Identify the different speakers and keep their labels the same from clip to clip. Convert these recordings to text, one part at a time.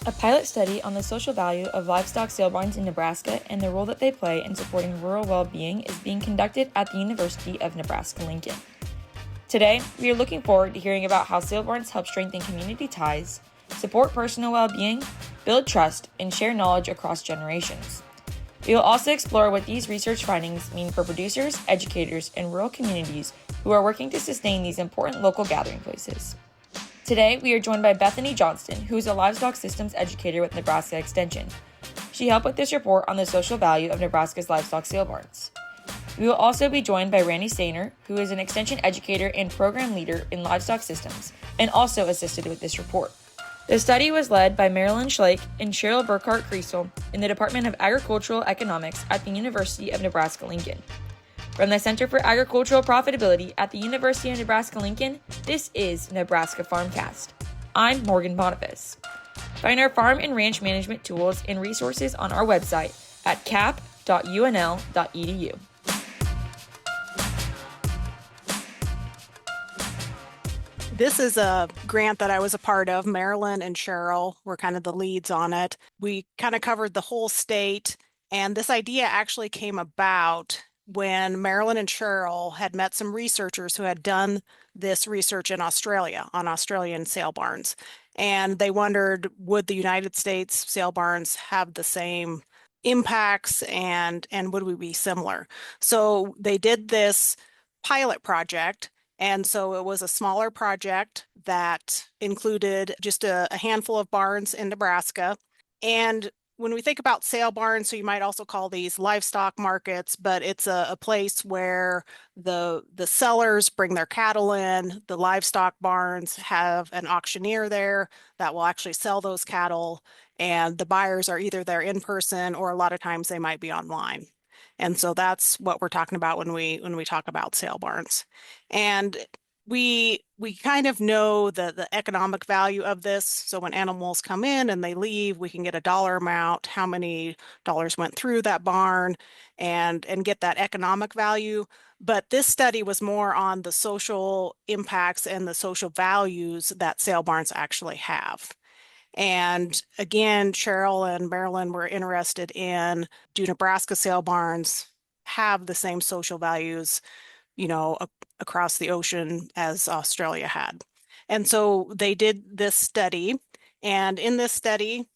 Speaker 1: A pilot study on the social value of livestock sale barns in Nebraska and the role that they play in supporting rural well-being is being conducted at the University of Nebraska-Lincoln. Today, we are looking forward to hearing about how sale barns help strengthen community ties, support personal well-being, build trust, and share knowledge across generations. We will also explore what these research findings mean for producers, educators, and rural communities who are working to sustain these important local gathering places. Today, we are joined by Bethany Johnston, who is a livestock systems educator with Nebraska Extension. She helped with this report on the social value of Nebraska's livestock sale barns. We will also be joined by Randy Sainer, who is an extension educator and program leader in livestock systems, and also assisted with this report. The study was led by Marilyn Schlake and Cheryl Burkhart-Kriesel in the Department of Agricultural Economics at the University of Nebraska-Lincoln. From the Center for Agricultural Profitability at the University of Nebraska-Lincoln, this is Nebraska Farmcast. I'm Morgan Boniface. Find our farm and ranch management tools and resources on our website at cap.unl.edu.
Speaker 2: This is a grant that I was a part of. Marilyn and Cheryl were kind of the leads on it. We kind of covered the whole state, and this idea actually came about when Marilyn and Cheryl had met some researchers who had done this research in Australia on Australian sale barns. And they wondered, would the United States sale barns have the same impacts and would we be similar? So they did this pilot project. And so it was a smaller project that included just a handful of barns in Nebraska. And when we think about sale barns, so you might also call these livestock markets, but it's a place where the sellers bring their cattle in. The livestock barns have an auctioneer there that will actually sell those cattle, and the buyers are either there in person or a lot of times they might be online. And so that's what we're talking about when we talk about sale barns. And we kind of know the economic value of this. So when animals come in and they leave, we can get a dollar amount, how many dollars went through that barn, and get that economic value. But this study was more on the social impacts and the social values that sale barns actually have. And again, Cheryl and Marilyn were interested in, do Nebraska sale barns have the same social values, across the ocean as Australia had? And so they did this study. And in this study,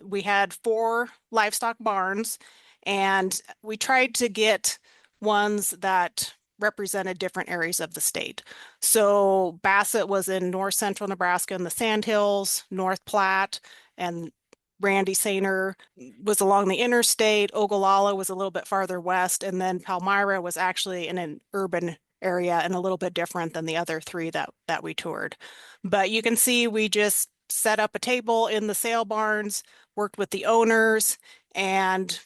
Speaker 2: we had 4 livestock barns, and we tried to get ones that represented different areas of the state. So Bassett was in north central Nebraska in the Sandhills, North Platte, and Randy Sainer was along the interstate. Ogallala was a little bit farther west, and then Palmyra was actually in an urban area and a little bit different than the other 3 that we toured. But you can see we just set up a table in the sale barns, worked with the owners, and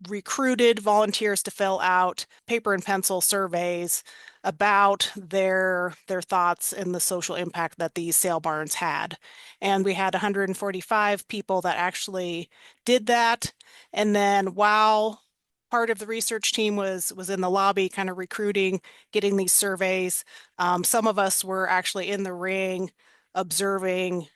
Speaker 2: recruited volunteers to fill out paper and pencil surveys about their thoughts and the social impact that these sale barns had. And we had 145 people that actually did that. And then while part of the research team was in the lobby kind of recruiting, getting these surveys, some of us were actually in the ring observing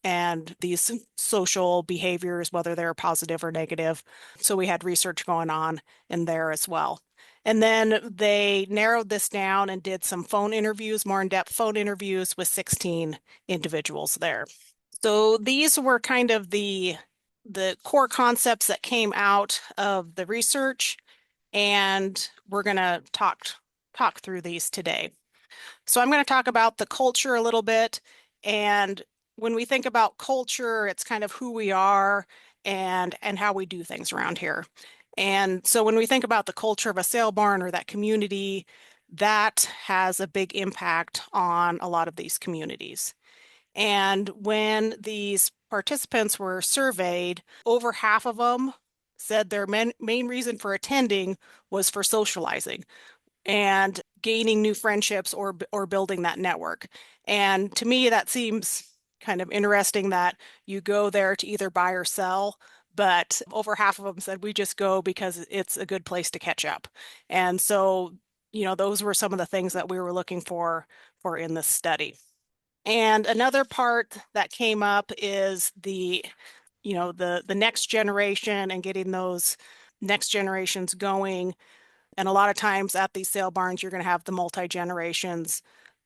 Speaker 2: and these social behaviors, whether they're positive or negative. So we had research going on in there as well. And then they narrowed this down and did some phone interviews, more in-depth phone interviews with 16 individuals there. So these were kind of the core concepts that came out of the research, and we're going to talk through these today. So I'm going to talk about the culture a little bit, and when we think about culture, it's kind of who we are and how we do things around here. And so when we think about the culture of a sale barn or that community, that has a big impact on a lot of these communities. And when these participants were surveyed, over half of them said their main reason for attending was for socializing and gaining new friendships or building that network. And to me, that seems kind of interesting that you go there to either buy or sell, but over half of them said we just go because it's a good place to catch up. And so, those were some of the things that we were looking for in this study. And another part that came up is the the next generation and getting those next generations going. And a lot of times at these sale barns, you're going to have the multi-generations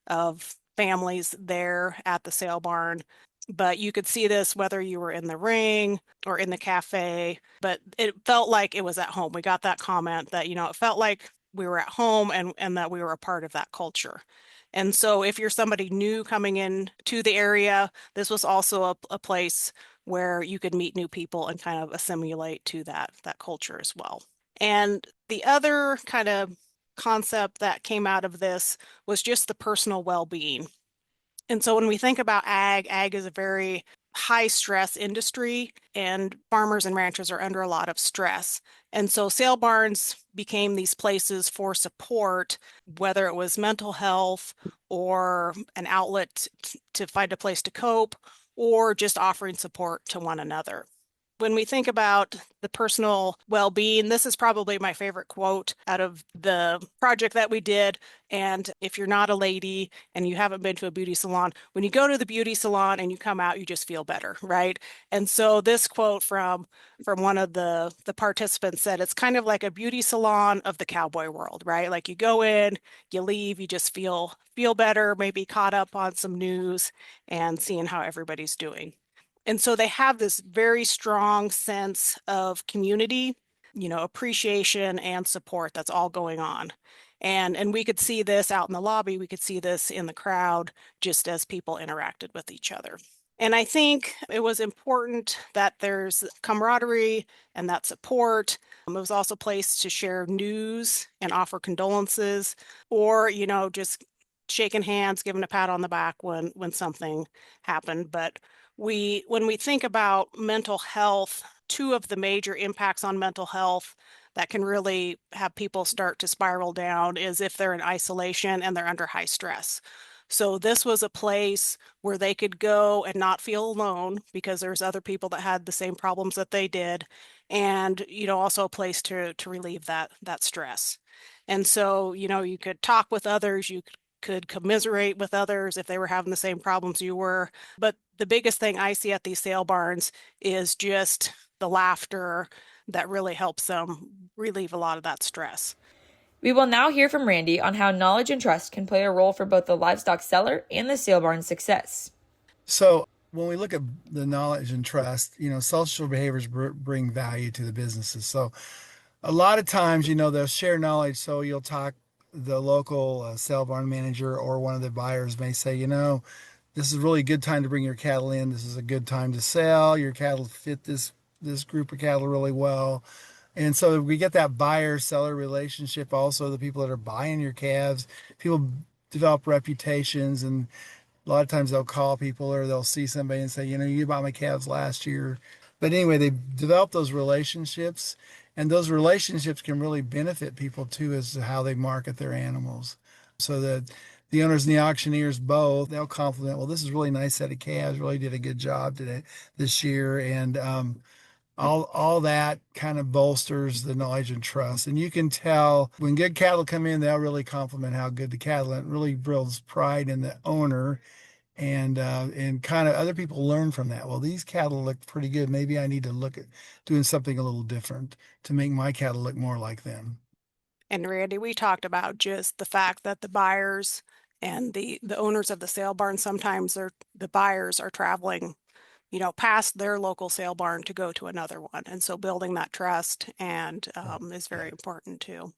Speaker 2: of families there at the sale barn. But you could see this whether you were in the ring or in the cafe, but it felt like it was at home. We got that comment that, it felt like we were at home and that we were a part of that culture. And so if you're somebody new coming in to the area, this was also a place where you could meet new people and kind of assimilate to that culture as well. And the other kind of concept that came out of this was just the personal well-being. And so when we think about ag is a very high stress industry, and farmers and ranchers are under a lot of stress. And so sale barns became these places for support, whether it was mental health or an outlet to find a place to cope, or just offering support to one another. When we think about the personal well-being, this is probably my favorite quote out of the project that we did. And if you're not a lady and you haven't been to a beauty salon, when you go to the beauty salon and you come out, you just feel better, right? And so this quote from one of the participants said, it's kind of like a beauty salon of the cowboy world, right? Like you go in, you leave, you just feel better, maybe caught up on some news and seeing how everybody's doing. And so they have this very strong sense of community, appreciation and support that's all going on. And we could see this out in the lobby, we could see this in the crowd just as people interacted with each other. And I think it was important that there's camaraderie and that support. It was also a place to share news and offer condolences, or, just shaking hands, giving a pat on the back when something happened. But when we think about mental health, two of the major impacts on mental health that can really have people start to spiral down is if they're in isolation and they're under high stress. So this was a place where they could go and not feel alone because there's other people that had the same problems that they did, and also a place to relieve that stress. And so you could talk with others, you could commiserate with others if they were having the same problems you were. But the biggest thing I see at these sale barns is just the laughter that really helps them relieve a lot of that stress.
Speaker 1: We will now hear from Randy on how knowledge and trust can play a role for both the livestock seller and the sale barn's success.
Speaker 3: So when we look at the knowledge and trust, social behaviors bring value to the businesses. So a lot of times, they'll share knowledge. So you'll talk, the local sale barn manager or one of the buyers may say, this is a really good time to bring your cattle in. This is a good time to sell. Your cattle fit this group of cattle really well. And so we get that buyer-seller relationship. Also, the people that are buying your calves, people develop reputations, and a lot of times they'll call people or they'll see somebody and say, you bought my calves last year. But anyway, they develop those relationships, and those relationships can really benefit people too as to how they market their animals. So that the owners and the auctioneers both, they'll compliment, well, this is a really nice set of calves, really did a good job today this year. And all that kind of bolsters the knowledge and trust. And you can tell when good cattle come in, they'll really compliment how good the cattle, and it really builds pride in the owner. And kind of other people learn from that. Well, these cattle look pretty good. Maybe I need to look at doing something a little different to make my cattle look more like them.
Speaker 2: And Randy, we talked about just the fact that the buyers and the owners of the sale barn, sometimes the buyers are traveling, past their local sale barn to go to another one. And so building that trust and is very important too.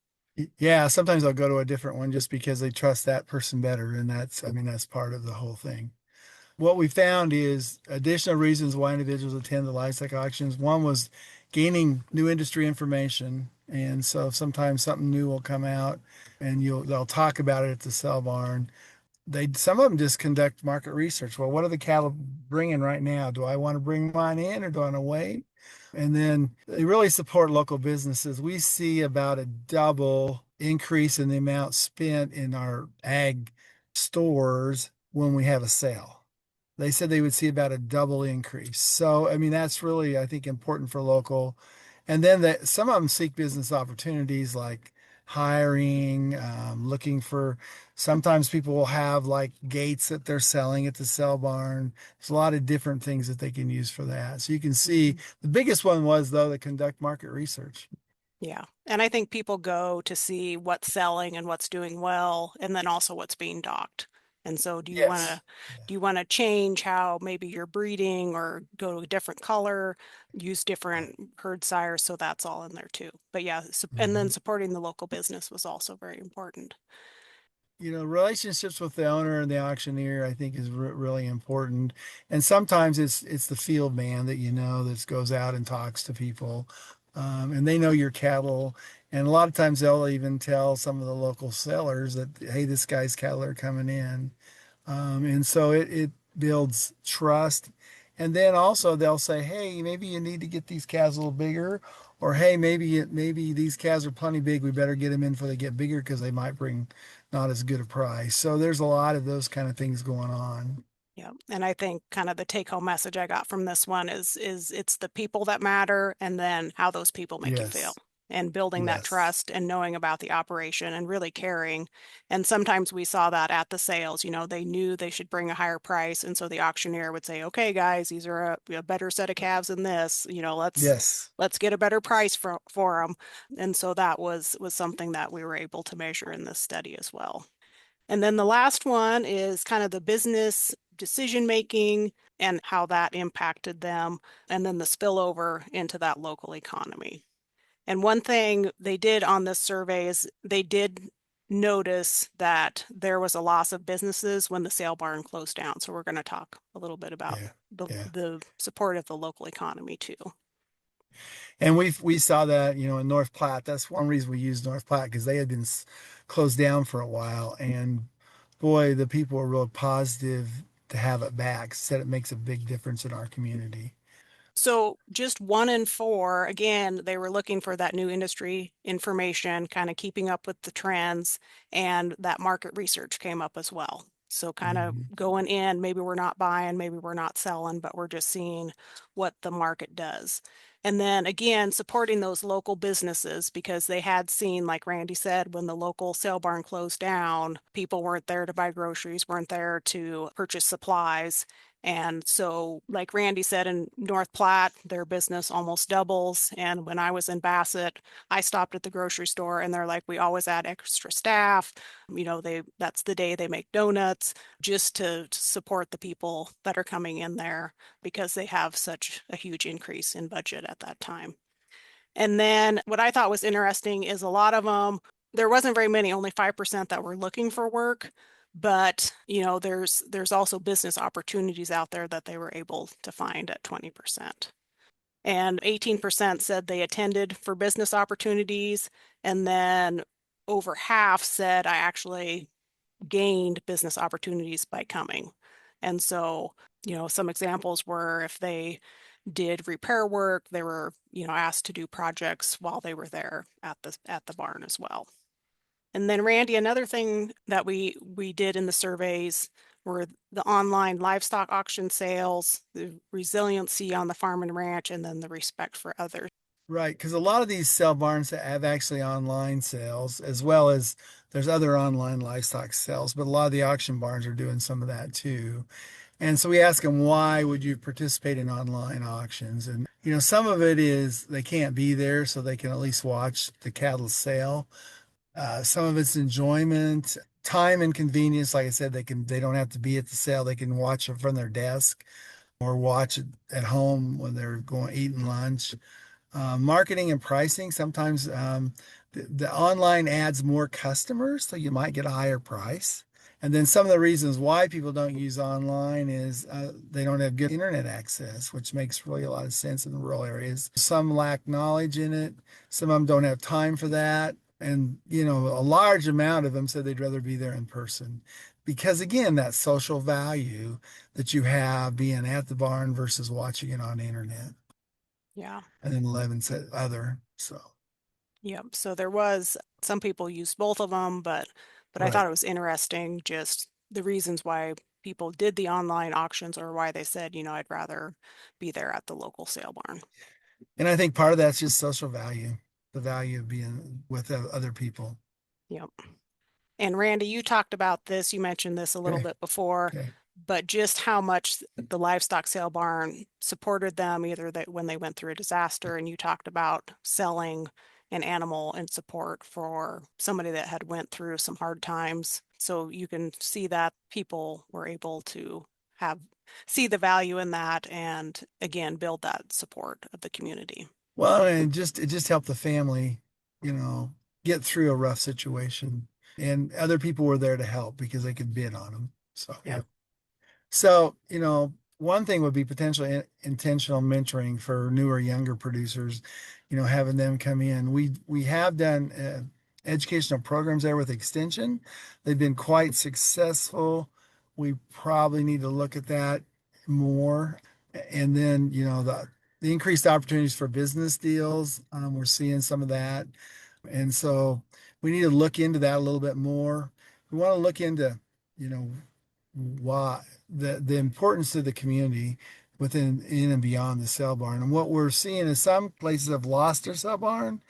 Speaker 3: Yeah, sometimes I'll go to a different one just because they trust that person better. And that's part of the whole thing. What we found is additional reasons why individuals attend the livestock auctions. One was gaining new industry information. And so sometimes something new will come out and they'll talk about it at the sale barn. Some of them just conduct market research. Well, what are the cattle bringing right now? Do I want to bring mine in or do I want to wait? And then they really support local businesses. We see about a double increase in the amount spent in our ag stores when we have a sale. They said they would see about a double increase. So, that's really, I think, important for local. And then some of them seek business opportunities like hiring, looking for, sometimes people will have like gates that they're selling at the sale barn. There's a lot of different things that they can use for that. So you can see the biggest one was though, to conduct market research.
Speaker 2: Yeah. And I think people go to see what's selling and what's doing well, and then also what's being docked. And so
Speaker 3: Yes.
Speaker 2: do you want to change how maybe you're breeding or go to a different color, use different herd sires? So that's all in there too. But yeah, and then
Speaker 3: Mhm.
Speaker 2: supporting the local business was also very important.
Speaker 3: Relationships with the owner and the auctioneer, I think, is really important. And sometimes it's the field man that that goes out and talks to people, and they know your cattle. And a lot of times they'll even tell some of the local sellers that, hey, this guy's cattle are coming in. And so it builds trust. And then also they'll say, hey, maybe you need to get these calves a little bigger, or hey, maybe these calves are plenty big. We better get them in before they get bigger because they might bring not as good a price. So there's a lot of those kind of things going on.
Speaker 2: Yeah. And I think kind of the take home message I got from this one is it's the people that matter and then how those people make you feel.
Speaker 3: Yes.
Speaker 2: And building that
Speaker 3: Yes.
Speaker 2: trust and knowing about the operation and really caring. And sometimes we saw that at the sales, they knew they should bring a higher price. And so the auctioneer would say, okay, guys, these are a better set of calves than this,
Speaker 3: Yes.
Speaker 2: let's get a better price for them. And so that was something that we were able to measure in this study as well. And then the last one is kind of the business decision making and how that impacted them, and then the spillover into that local economy. And one thing they did on this survey is they did notice that there was a loss of businesses when the sale barn closed down. So we're going to talk a little bit about
Speaker 3: Yeah.
Speaker 2: the
Speaker 3: Yeah.
Speaker 2: the support of the local economy too.
Speaker 3: And we saw that, in North Platte. That's one reason we used North Platte, because they had been closed down for a while. And boy, the people were real positive to have it back. Said it makes a big difference in our community.
Speaker 2: So just 1 in 4, again, they were looking for that new industry information, kind of keeping up with the trends, and that market research came up as well. So kind of
Speaker 3: Mhm.
Speaker 2: going in, maybe we're not buying, maybe we're not selling, but we're just seeing what the market does. And then again, supporting those local businesses because they had seen, like Randy said, when the local sale barn closed down, people weren't there to buy groceries, weren't there to purchase supplies. And so, like Randy said, in North Platte, their business almost doubles. And when I was in Bassett, I stopped at the grocery store and they're like, we always add extra staff. That's the day they make donuts just to support the people that are coming in there because they have such a huge increase in budget at that time. And then what I thought was interesting is a lot of them, there wasn't very many, only 5% that were looking for work. But, there's also business opportunities out there that they were able to find at 20%. And 18% said they attended for business opportunities. And then over half said I actually gained business opportunities by coming. And so, some examples were if they did repair work, they were, asked to do projects while they were there at the barn as well. And then Randy, another thing that we did in the surveys were the online livestock auction sales, the resiliency on the farm and ranch, and then the respect for others.
Speaker 3: Right, because a lot of these sale barns have actually online sales, as well as there's other online livestock sales, but a lot of the auction barns are doing some of that too. And so we ask them, why would you participate in online auctions? And, some of it is they can't be there, so they can at least watch the cattle sale. Some of it's enjoyment, time and convenience. Like I said, they don't have to be at the sale. They can watch it from their desk or watch it at home when they're going eating lunch. Marketing and pricing. Sometimes the online adds more customers, so you might get a higher price. And then some of the reasons why people don't use online is they don't have good internet access, which makes really a lot of sense in the rural areas. Some lack knowledge in it. Some of them don't have time for that. And, a large amount of them said they'd rather be there in person. Because again, that social value that you have being at the barn versus watching it on the internet.
Speaker 2: Yeah.
Speaker 3: And then 11 said other. So,
Speaker 2: Yep. So there was some people used both of them, but I thought
Speaker 3: right.
Speaker 2: it was interesting just the reasons why people did the online auctions or why they said, I'd rather be there at the local sale barn.
Speaker 3: And I think part of that's just social value. the value of being with other people.
Speaker 2: Yep. And Randy, you talked about this, you mentioned this a little
Speaker 3: Okay.
Speaker 2: bit before,
Speaker 3: Okay.
Speaker 2: but just how much the livestock sale barn supported them, either that when they went through a disaster, and you talked about selling an animal in support for somebody that had went through some hard times. So you can see that people were able to see the value in that and again build that support of the community.
Speaker 3: Well, and it just helped the family, get through a rough situation. And other people were there to help because they could bid on them. So, yeah.
Speaker 2: Yep.
Speaker 3: So, one thing would be potential intentional mentoring for newer, younger producers, having them come in. We have done educational programs there with Extension. They've been quite successful. We probably need to look at that more. And then, the increased opportunities for business deals, we're seeing some of that. And so we need to look into that a little bit more. We want to look into, why the importance to the community within in and beyond the sale barn. And what we're seeing is some places have lost their sale barn,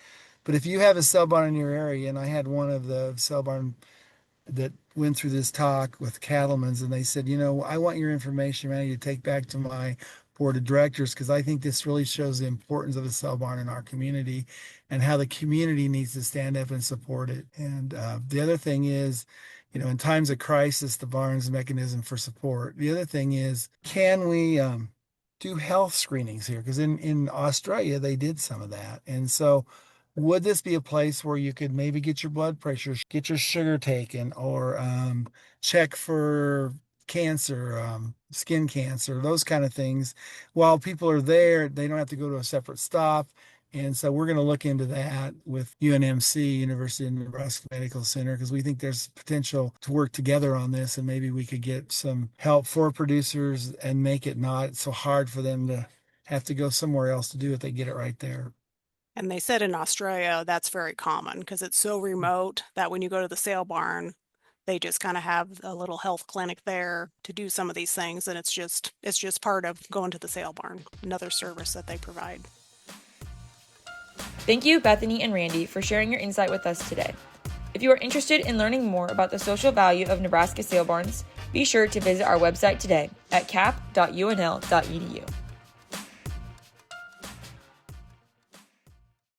Speaker 3: but if you have a sale barn in your area, and I had one of the sale barn that went through this talk with cattlemen's, and they said, I want your information, Randy, to take back to my board of directors because I think this really shows the importance of the sale barn in our community and how the community needs to stand up and support it. And the other thing is, in times of crisis, the barn's a mechanism for support. The other thing is, can we do health screenings here? Because in Australia, they did some of that. And so would this be a place where you could maybe get your blood pressure, get your sugar taken, or check for cancer, skin cancer, those kind of things? While people are there, they don't have to go to a separate stop. And so we're going to look into that with UNMC, University of Nebraska Medical Center, because we think there's potential to work together on this, and maybe we could get some help for producers and make it not so hard for them to have to go somewhere else to do it. They get it right there.
Speaker 2: And they said in Australia that's very common because it's so remote that when you go to the sale barn, they just kind of have a little health clinic there to do some of these things, and it's just part of going to the sale barn, another service that they provide.
Speaker 1: Thank you, Bethany and Randy, for sharing your insight with us today. If you are interested in learning more about the social value of Nebraska sale barns, be sure to visit our website today at cap.unl.edu.